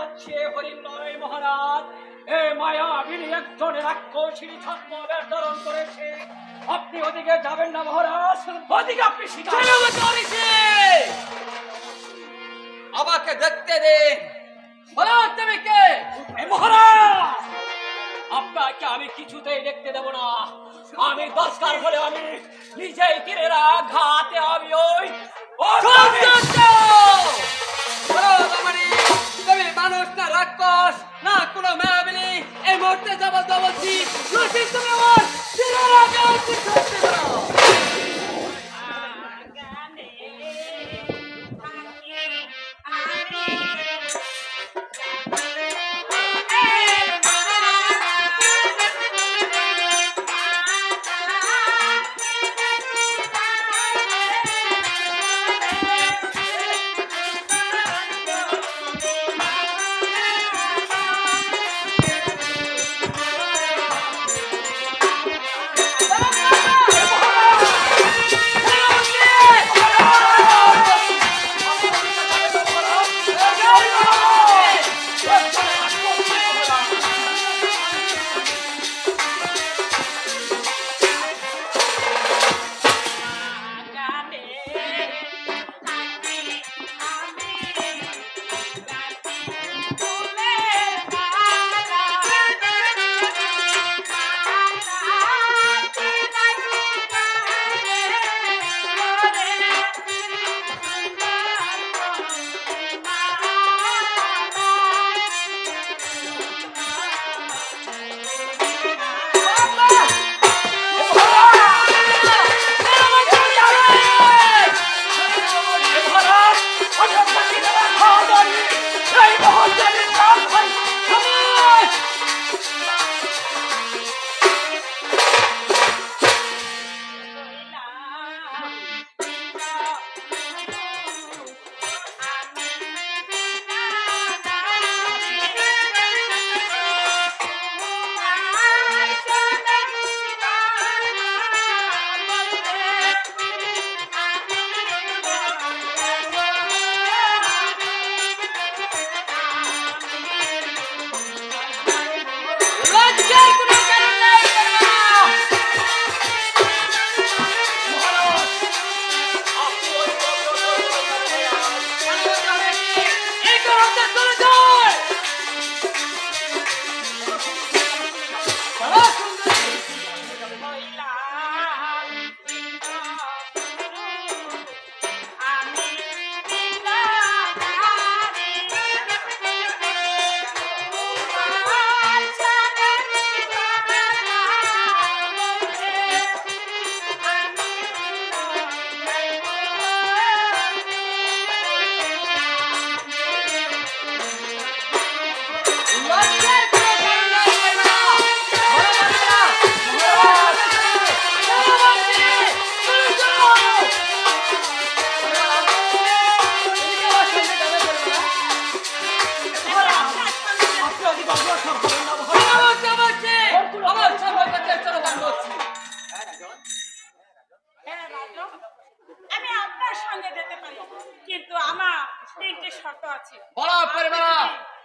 হচ্ছে হরিণলয় মহারাজ। এ মায়াবিনী একজন রাক্ষসী ছদ্ম ধারণ করেছে। আপনি ওদিকে যাবেন না মহারাজ, ওদিকে আপনি শিকার করেছে। আমাকে দেখতে দিন। বলো তুমি কে? মহারাজ, আপনাকে আমি কিছুতেই দেখতে দেব না। আমি দরকার হলে আমি নিজেই তীরের আঘাতে আমি ওই তুমি মানুষ না রাক্ষস না কোনো মায়াবিনী? এই মুহূর্তে যাবো বলছি, তুমি আমার তীরের আঘাত করতে পারো।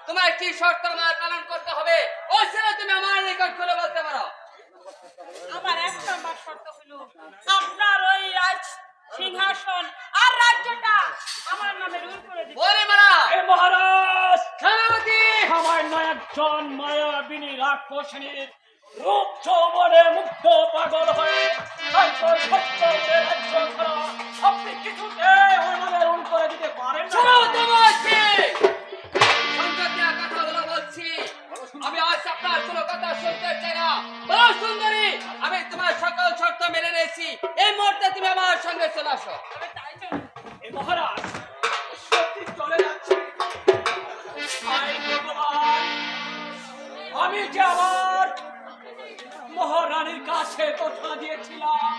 তোমার কি শর্ত আমার পালন করতে হবে? ওই ছেলে তুমি আমার নিকট খুলে বলতে পারো। আমার এক নম্বর শর্ত হলো আপনার ওই রাজ সিংহাসন আর রাজ্যটা আমার নামে রুল করে দিন। ওরে মারা এ মহারাজ, সেনাপতি সামান্য একজন মায়াবিনী রাক্ষসীর রূপ যৌবনে মুগ্ধ পাগল হয়ে আপনি কিছুতে ওর নামে রুল করে দিতে পারেন না। আমি আজ আপনার কোনো কথা শুনতে চাই না। সুন্দরী, আমি তোমার সকল শর্ত মেনে নিয়েছি। এই মুহূর্তে তুমি আমার সঙ্গে চলে আসো। মহারাজ, সত্যি চলে যাচ্ছে। আমি যে আমার মহারানীর কাছে কথা দিয়েছিলাম,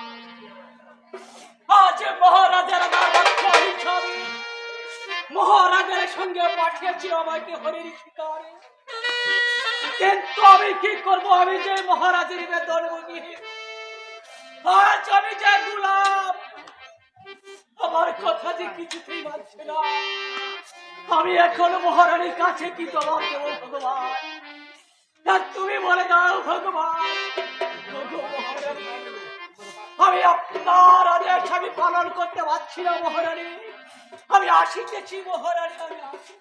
আজ মহারাজার আমার রক্ষা হিসাবে মহারাজার সঙ্গে পাঠিয়েছিল আমাকে হরির শিকারে। কিন্তু আমি কি করবো? আমি যে মহারাজের বেদনভোগী, আজ আমি যে গোলাম, আমার কথা যে কিছুতেই মানছে না। আমি এখন মহারানীর কাছে কি জবাব দেবো ভগবান? তা তুমি বলে দাও ভগবান। ওগো মহারানী, আমি আপনার আদেশ আমি পালন করতে পারছি না মহারানী। আমি আসিতেছি মহারানী, আমি আসি।